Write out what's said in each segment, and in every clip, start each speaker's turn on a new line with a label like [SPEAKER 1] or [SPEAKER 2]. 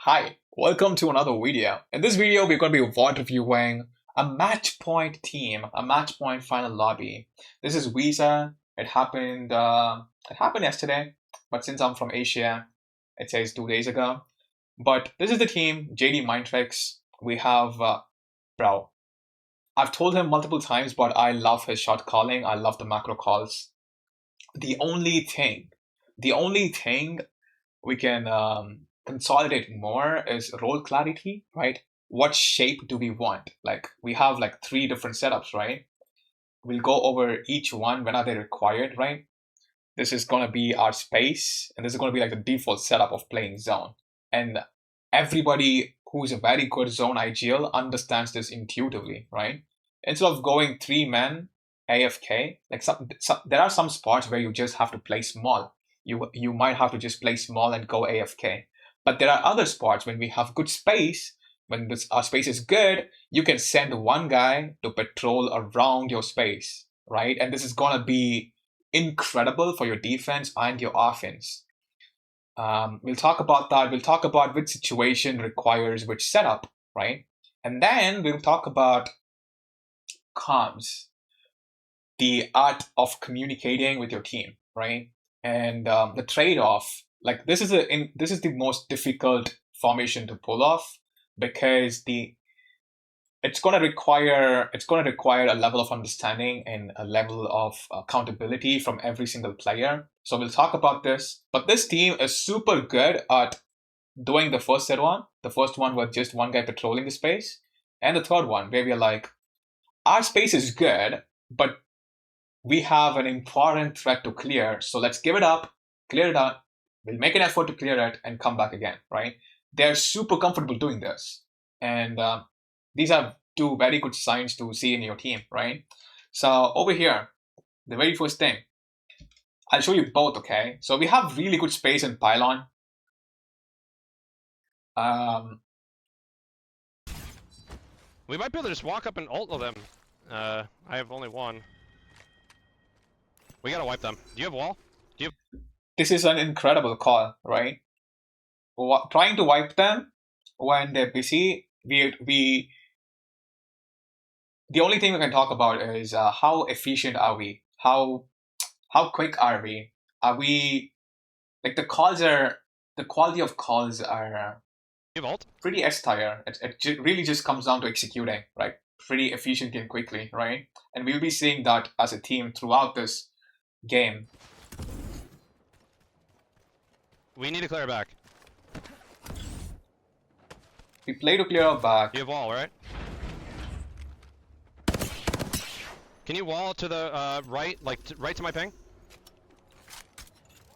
[SPEAKER 1] Hi, welcome to another video. In this video, we're going to be VOD reviewing a matchpoint team, a matchpoint final lobby. This is VESA. It happened yesterday, but since I'm from Asia, it says 2 days ago. But this is the team, JD Mindtricks. We have, bro. I've told him multiple times, but I love his shot calling. I love the macro calls. The only thing we can consolidate more is role clarity, right? What shape do we want? Like we have like 3 different setups, right? We'll go over each one. When are they required, right? This is going to be our space, and this is going to be like the default setup of playing zone. And everybody who's a very good zone IGL understands this intuitively, right? Instead of going 3 men AFK, like there are some spots where you just have to play small. You might have to just play small and go AFK. But there are other spots when we have good space, when our space is good, you can send one guy to patrol around your space, right? And this is going to be incredible for your defense and your offense. We'll talk about that. We'll talk about which situation requires which setup, right? And then we'll talk about comms, the art of communicating with your team, right? And the trade-off. Like this is the most difficult formation to pull off because it's going to require a level of understanding and a level of accountability from every single player. So we'll talk about this. But this team is super good at doing the first one with just one guy patrolling the space, and the third one where we're like, our space is good, but we have an important threat to clear. So let's give it up, clear it out. We'll make an effort to clear it and come back again, right? They're super comfortable doing this. And these are 2 very good signs to see in your team, right? So over here, the very first thing, I'll show you both, okay? So we have really good space in pylon.
[SPEAKER 2] We might be able to just walk up and ult them. I have only one. We gotta wipe them. Do you have wall?
[SPEAKER 1] This is an incredible call, right? Trying to wipe them when they're busy, the only thing we can talk about is how efficient are we? How quick are we? Are we like the quality of calls are pretty S-tier. It really just comes down to executing, right? Pretty efficiently and quickly, right? And we'll be seeing that as a team throughout this game.
[SPEAKER 2] We need to clear back.
[SPEAKER 1] We play to clear our back.
[SPEAKER 2] You have wall, right? Can you wall to the right, like right to my ping?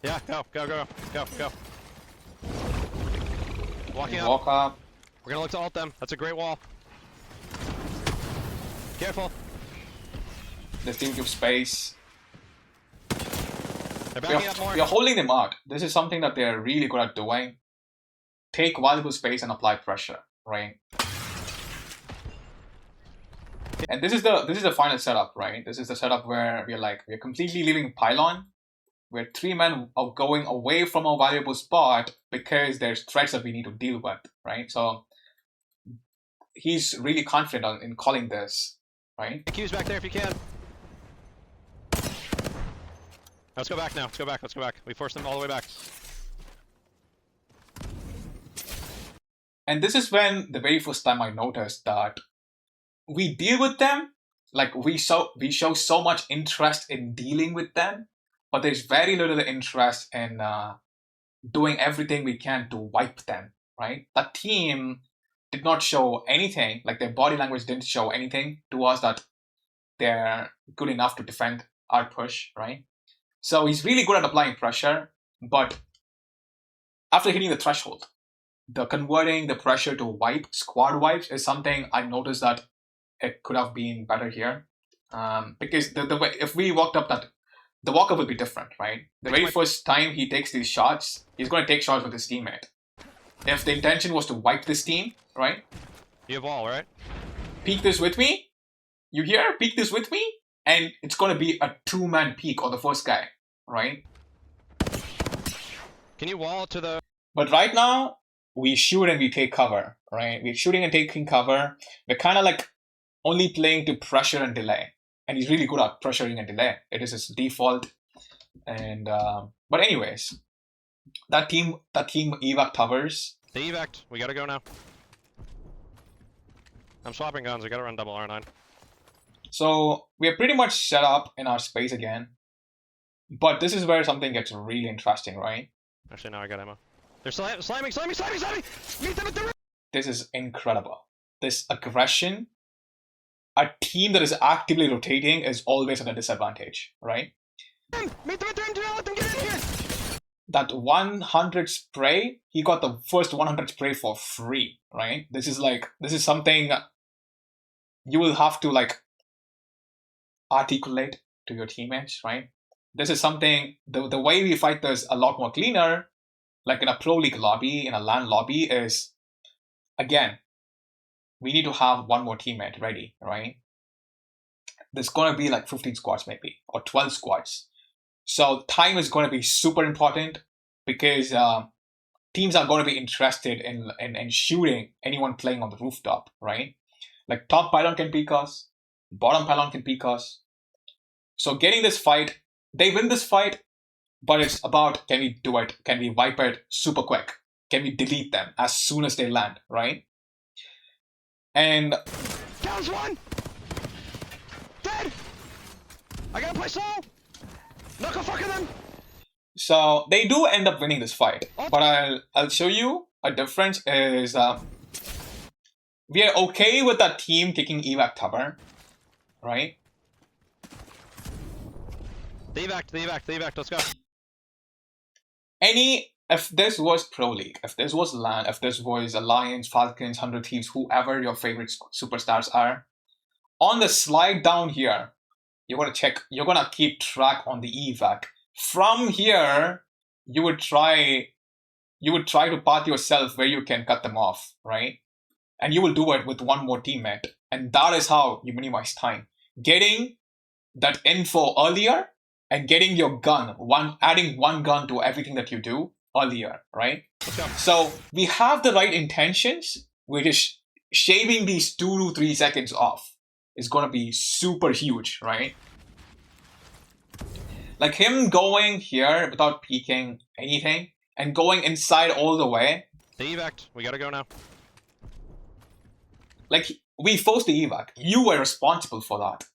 [SPEAKER 2] Yeah, go. Walking up.
[SPEAKER 1] Walk up.
[SPEAKER 2] We're gonna look to ult them. That's a great wall. Careful.
[SPEAKER 1] This team gives space.
[SPEAKER 2] They're backing up more.
[SPEAKER 1] We are holding them out. This is something that they're really good at doing. Take valuable space and apply pressure, right? And this is the final setup, right? This is the setup where we're completely leaving pylon. We're 3 men are going away from a valuable spot because there's threats that we need to deal with, right? So he's really confident in calling this, right?
[SPEAKER 2] Q's back there if you can. Let's go back now. Let's go back. We forced them all the way back.
[SPEAKER 1] And this is when the very first time I noticed that we deal with them, like we show so much interest in dealing with them, but there's very little interest in doing everything we can to wipe them, right? That team did not show anything, like their body language didn't show anything to us that they're good enough to defend our push, right? So he's really good at applying pressure, but after hitting the threshold, converting the pressure to squad wipes is something I noticed that it could have been better here. Because the way, if we walked up that, the walk-up will be different, right? The very first time he takes these shots, he's going to take shots with his teammate. If the intention was to wipe this team, right?
[SPEAKER 2] You have wall, right?
[SPEAKER 1] Peek this with me. You hear? Peek this with me. And it's going to be a 2-man peek on the first guy, right?
[SPEAKER 2] Can you wall to the...
[SPEAKER 1] But right now, we shoot and we take cover, right? We're shooting and taking cover. We're kind of like only playing to pressure and delay. And he's really good at pressuring and delay. It is his default. And but anyways, that team evac towers.
[SPEAKER 2] They evac. We gotta go now. I'm swapping guns. I gotta run double R9.
[SPEAKER 1] So we're pretty much set up in our space again. But this is where something gets really interesting, right?
[SPEAKER 2] Actually, now I got ammo. They're slamming! Meet them at the rim!
[SPEAKER 1] This is incredible. This aggression, a team that is actively rotating is always at a disadvantage, right?
[SPEAKER 2] Meet them at the rim! Do not let them get in here!
[SPEAKER 1] That 100 spray, he got the first 100 spray for free, right? This is something you will have to like articulate to your teammates, right? This is something, the way we fight this a lot more cleaner, like in a pro league lobby, in a LAN lobby, is, again, we need to have one more teammate ready, right? There's going to be like 15 squads maybe, or 12 squads. So time is going to be super important because teams are going to be interested in shooting anyone playing on the rooftop, right? Like top pylon can peek us, bottom pylon can peek us. So getting this fight, they win this fight, but it's about, can we do it? Can we wipe it super quick? Can we delete them as soon as they land, right? And
[SPEAKER 2] Downs one! Dead! I gotta play slow! Knuckle fucking them!
[SPEAKER 1] so they do end up winning this fight, but I'll show you a difference is we are okay with that team taking evac tower, right?
[SPEAKER 2] They evac, let's go.
[SPEAKER 1] If this was Pro League, if this was LAN, if this was Alliance, Falcons, 100 Thieves, whoever your favorite superstars are, on the slide down here, you're gonna keep track on the evac. From here, you would try to path yourself where you can cut them off, right? And you will do it with one more teammate. And that is how you minimize time. Getting that info earlier and getting your gun, adding one gun to everything that you do earlier, right? So we have the right intentions. We're just shaving these 2 to 3 seconds off. It's gonna be super huge, right? Like him going here without peeking anything and going inside all the way.
[SPEAKER 2] They evac. We gotta go now.
[SPEAKER 1] Like, we forced the evac. You were responsible for that.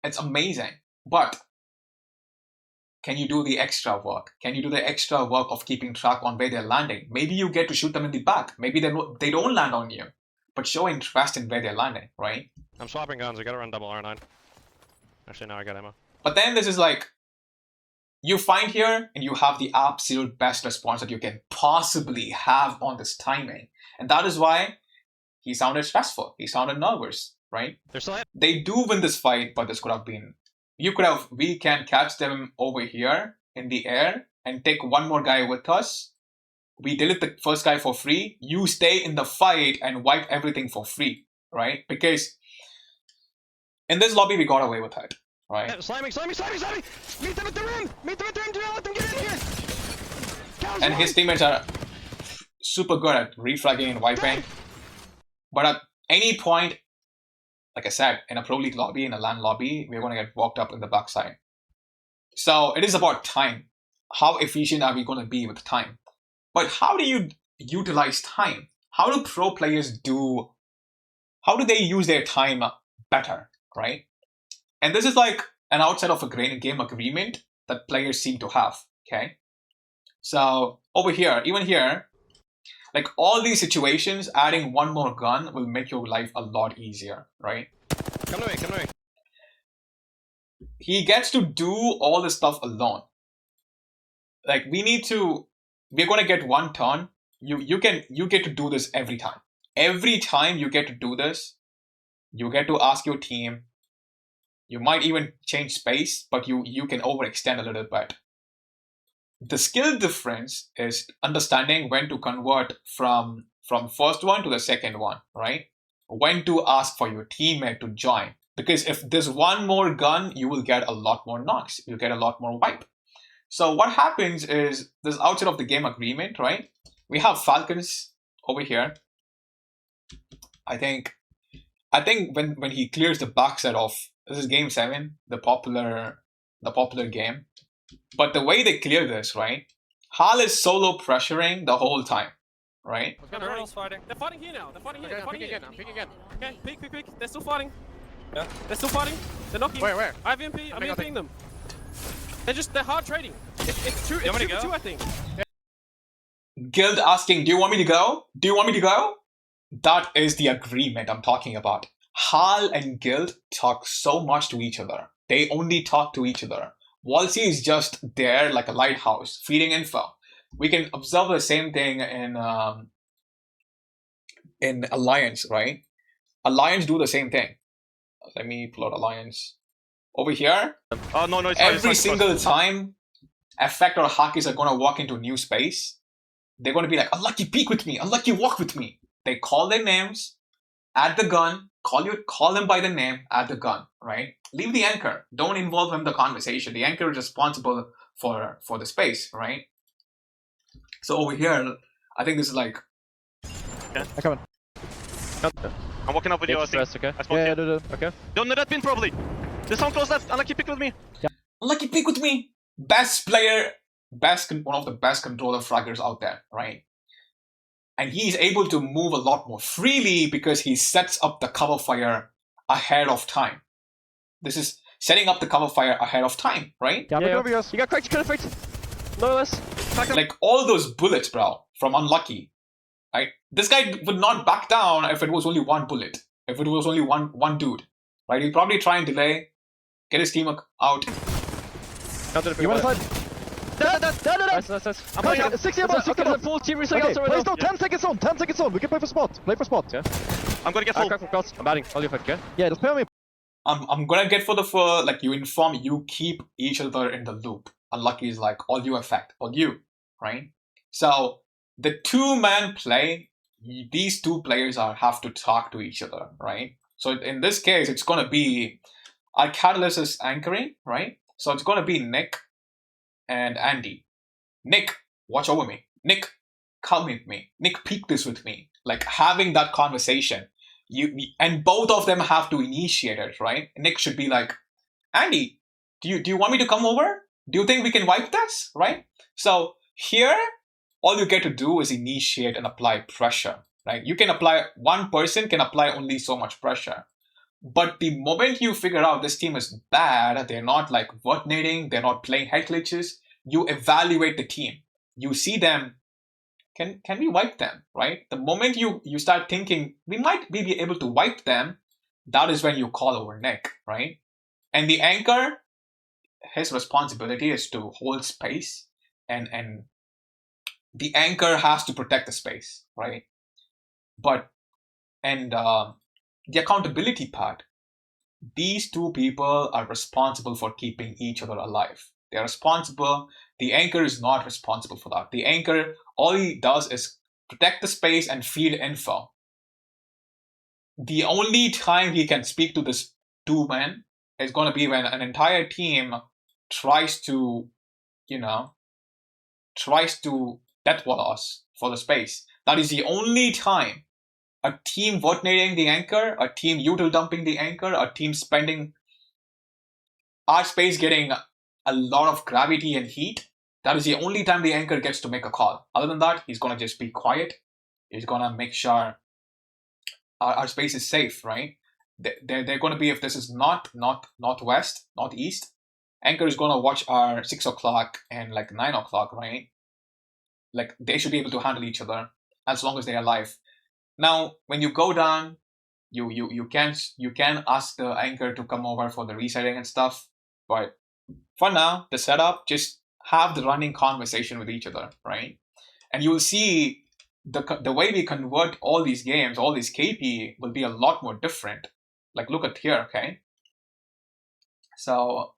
[SPEAKER 1] It's amazing. But can you do the extra work? Can you do the extra work of keeping track on where they're landing? Maybe you get to shoot them in the back. Maybe they don't land on you. But show interest in where they're landing, right?
[SPEAKER 2] I'm swapping guns. I gotta run double R9. Actually, now I got ammo.
[SPEAKER 1] But then this is like, you find here and you have the absolute best response that you can possibly have on this timing. And that is why he sounded stressful. He sounded nervous, right? They do win this fight, but this could have been... we can catch them over here in the air and take one more guy with us. We delete the first guy for free. You stay in the fight and wipe everything for free, right? Because in this lobby, we got away with it, right?
[SPEAKER 2] Slamming! Meet them at the rim! Do not let them get in here!
[SPEAKER 1] And his teammates are super good at reflagging and wiping. But at any point, like I said, in a Pro League lobby, in a LAN lobby, we're going to get walked up in the backside. So it is about time. How efficient are we going to be with time? But how do you utilize time? How do pro players how do they use their time better, right? And this is like an outside of a game agreement that players seem to have, okay? So over here, even here, like all these situations, adding one more gun will make your life a lot easier, right?
[SPEAKER 2] Come to me.
[SPEAKER 1] He gets to do all this stuff alone. Like we're going to get one turn. You get to do this every time. Every time you get to do this, you get to ask your team. You might even change space, but you can overextend a little bit. The skill difference is understanding when to convert from first one to the second one, right? When to ask for your teammate to join. Because if there's one more gun, you will get a lot more knocks. You'll get a lot more wipe. So what happens is, this outside of the game agreement, right? We have Falcons over here. I think when he clears the backside of this is game 7, the popular game. But the way they clear this, right? Hal is solo pressuring the whole time, right?
[SPEAKER 3] Everyone's fighting. They're fighting here now. They're fighting here.
[SPEAKER 2] Okay,
[SPEAKER 3] They're
[SPEAKER 2] I'm
[SPEAKER 3] fighting
[SPEAKER 2] picking
[SPEAKER 3] here.
[SPEAKER 2] again. I'm picking again.
[SPEAKER 3] Okay, peek. They're still fighting. Yeah, they're still fighting. They're knocking.
[SPEAKER 2] Where?
[SPEAKER 3] I have EMP. I'm EMPing them. They're hard trading. It's 2v2, I think.
[SPEAKER 1] Guild asking, do you want me to go? Do you want me to go? That is the agreement I'm talking about. Hal and Guild talk so much to each other. They only talk to each other. Wolsey is just there like a lighthouse, feeding info. We can observe the same thing in Alliance, right? Alliance do the same thing. Let me pull out Alliance. Over here,
[SPEAKER 4] Oh no, it's
[SPEAKER 1] every single time Effect or Hakis are going to walk into a new space, they're going to be like, unlucky peek with me, unlucky walk with me. They call their names, add the gun, call them by the name, add the gun, right? Leave the anchor. Don't involve him in the conversation. The anchor is responsible for the space, right? So over here, I think this is like...
[SPEAKER 4] Okay.
[SPEAKER 5] I come on.
[SPEAKER 4] I'm walking up with you, I think.
[SPEAKER 5] Okay.
[SPEAKER 4] I spot you.
[SPEAKER 5] Okay.
[SPEAKER 4] Don't know that pin probably. There's someone close left. Unlucky pick with me.
[SPEAKER 1] Unlucky peek with me. Best player, one of the best controller fraggers out there, right? And he's able to move a lot more freely because he sets up the cover fire ahead of time. This is setting up the cover fire ahead of time, right?
[SPEAKER 5] Yeah, look over yours. You got cracked, fight. No less.
[SPEAKER 1] Like all those bullets, bro, from Unlucky, right? This guy would not back down if it was only one bullet. If it was only one dude, right? He'd probably try and delay, get his team out.
[SPEAKER 5] You want to fight? Nice. I'm playing 60 above, 60 above. Full team resetting also right now. 10 seconds on, 10 seconds on. We can play for spot. Play for spot. Yeah.
[SPEAKER 4] I'm gonna get full.
[SPEAKER 5] I'm batting. I'll do fight, okay? Yeah, just play on me.
[SPEAKER 1] I'm gonna get for like you inform, you keep each other in the loop. Unlucky is like all you Effect, all you, right? So the 2-man play, these 2 players have to talk to each other, right? So in this case, it's gonna be our Catalyst is anchoring, right? So it's gonna be Nick and Andy. Nick, watch over me. Nick, come with me. Nick, peek this with me. Like having that conversation. And both of them have to initiate it, right? Nick should be like, Andy, do you want me to come over? Do you think we can wipe this, right? So here, all you get to do is initiate and apply pressure, right? One person can apply only so much pressure. But the moment you figure out this team is bad, they're not like vertinating, they're not playing head glitches, you evaluate the team. You see them, can we wipe them, right? The moment you start thinking, we might be able to wipe them, that is when you call over Nick, right? And the anchor, his responsibility is to hold space, and the anchor has to protect the space, right? The accountability part, these 2 people are responsible for keeping each other alive. They're responsible. The anchor is not responsible for that. The anchor, all he does is protect the space and feed info. The only time he can speak to this 2 men is going to be when an entire team tries to death wall us for the space. That is the only time. A team vertinating the anchor, a team util dumping the anchor, a team spending our space getting a lot of gravity and heat. That is the only time the anchor gets to make a call. Other than that, he's going to just be quiet. He's going to make sure our space is safe, right? They're going to be, if this is not northwest, northeast, anchor is going to watch our 6 o'clock and like 9 o'clock, right? Like they should be able to handle each other as long as they're alive. Now, when you go down, you can ask the anchor to come over for the resetting and stuff. But for now, the setup, just have the running conversation with each other, right? And you'll see the way we convert all these games, all these KP will be a lot more different. Like look at here, okay? So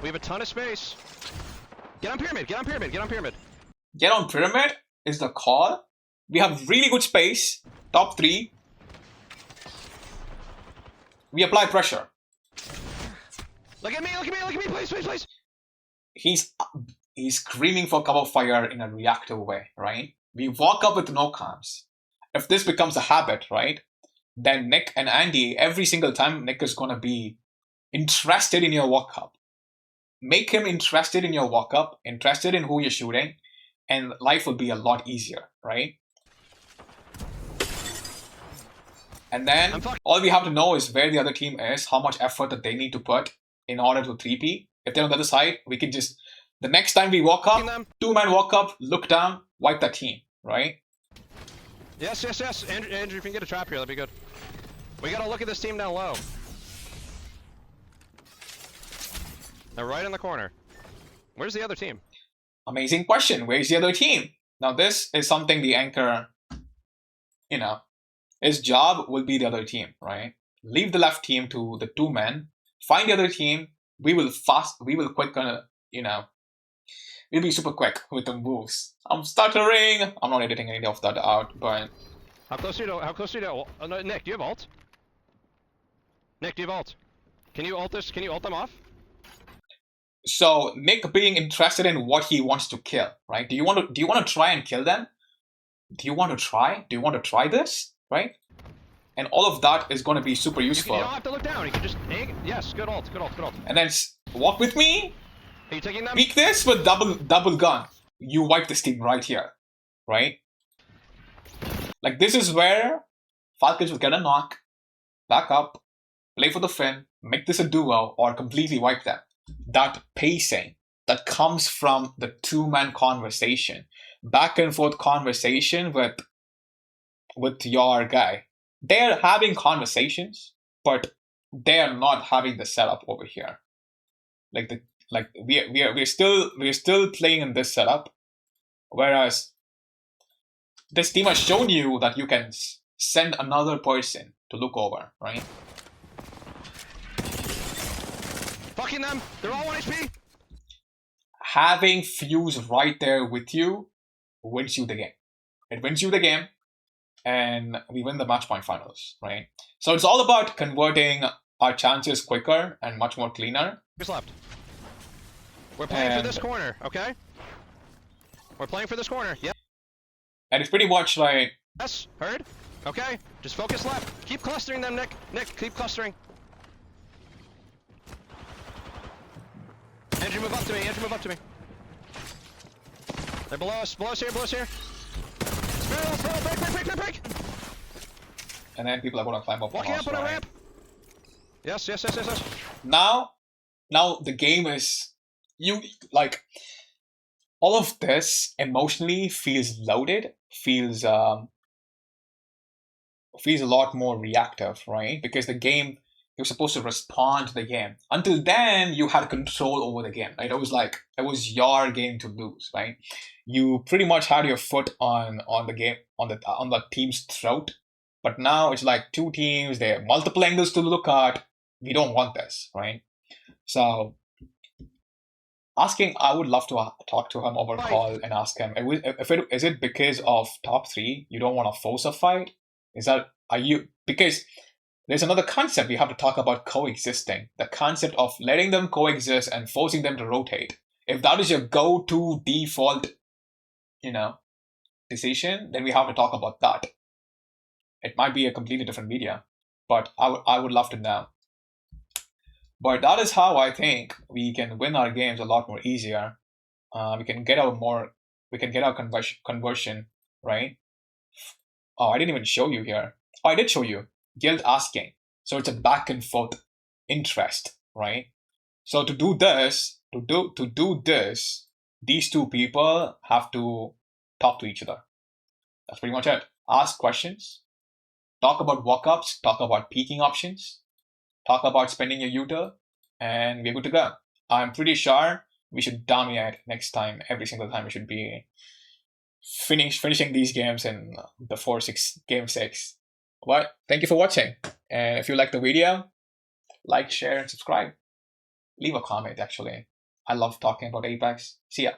[SPEAKER 2] We have a ton of space. Get on pyramid. Get on pyramid. Get on pyramid.
[SPEAKER 1] Get on pyramid is the call. We have really good space. Top 3. We apply pressure.
[SPEAKER 2] Look at me, please.
[SPEAKER 1] He's He's screaming for cover fire in a reactive way, right? We walk up with no comms. If this becomes a habit, right, then Nick and Andy, every single time Nick is going to be interested in your walk up. Make him interested in your walk up, interested in who you're shooting, and life will be a lot easier, right? And then all we have to know is where the other team is, how much effort that they need to put in order to 3P. If they're on the other side, we can just, the next time we walk up, 2-man walk up, look down, wipe that team, right?
[SPEAKER 2] Yes. Andrew, if you can get a trap here, that'd be good. We gotta look at this team down low. They're right in the corner. Where's the other team?
[SPEAKER 1] Amazing question. Where's the other team? Now this is something the anchor, you know, his job will be the other team, right? Leave the left team to the 2 men. Find the other team. We will quick, you know, we'll be super quick with the moves. I'm stuttering. I'm not editing any of that out, but...
[SPEAKER 2] How close are you to no, Nick, do you have ult? Nick, do you have ult? Can you ult this? Can you ult them off?
[SPEAKER 1] So Nick being interested in what he wants to kill, right? Do you want to try and kill them? Do you want to try this, right? And all of that is going to be super useful.
[SPEAKER 2] You don't have to look down. You can just yes, good ult.
[SPEAKER 1] And then walk with me.
[SPEAKER 2] Are you taking them?
[SPEAKER 1] Peek this with double gun. You wipe this team right here, right? Like this is where Falcons will get a knock, back up, play for the fin, make this a duo, or completely wipe them. That pacing that comes from the 2-man conversation, back and forth conversation with your guy. They're having conversations, but they're not having the setup over here. We're still playing in this setup, whereas this team has shown you that you can send another person to look over, right?
[SPEAKER 2] Fucking them! They're all 1 HP!
[SPEAKER 1] Having Fuse right there with you wins you the game. It wins you the game, and we win the match point finals, right? So it's all about converting our chances quicker and much more cleaner.
[SPEAKER 2] Who's left? We're playing for this corner, okay? We're playing for this corner, yep.
[SPEAKER 1] And it's pretty much like...
[SPEAKER 2] Yes, heard? Okay, just focus left. Keep clustering them, Nick. Nick, keep clustering. Andrew, move up to me. They're below us here. Spiral, break.
[SPEAKER 1] And then people are going to climb up
[SPEAKER 2] Walking
[SPEAKER 1] on us,
[SPEAKER 2] up on a
[SPEAKER 1] right?
[SPEAKER 2] ramp. Yes.
[SPEAKER 1] Now the game is... all of this emotionally feels loaded, feels a lot more reactive, right? Because the game, you're supposed to respond to the game. Until then, you had control over the game, right? It was your game to lose, right? You pretty much had your foot on the game, on the team's throat. But now it's like 2 teams, there are multiple angles to look at. We don't want this, right? So I would love to talk to him over call and ask him, is it because of top 3 you don't want to force a fight? Because there's another concept we have to talk about, coexisting. The concept of letting them coexist and forcing them to rotate. If that is your go-to default, decision, then we have to talk about that. It might be a completely different video, but I would love to know. But that is how I think we can win our games a lot more easier. We can get our conversion, right? Oh, I didn't even show you here. Oh, I did show you. Guild asking. So it's a back and forth interest, right? So to do this, these 2 people have to talk to each other. That's pretty much it. Ask questions. Talk about walk-ups. Talk about peeking options. Talk about spending your util, and we're good to go. I'm pretty sure we should dominate next time. Every single time we should be finishing these games in the 4-6 game 6. Well, thank you for watching. And if you like the video, like, share, and subscribe. Leave a comment, actually. I love talking about Apex. See ya.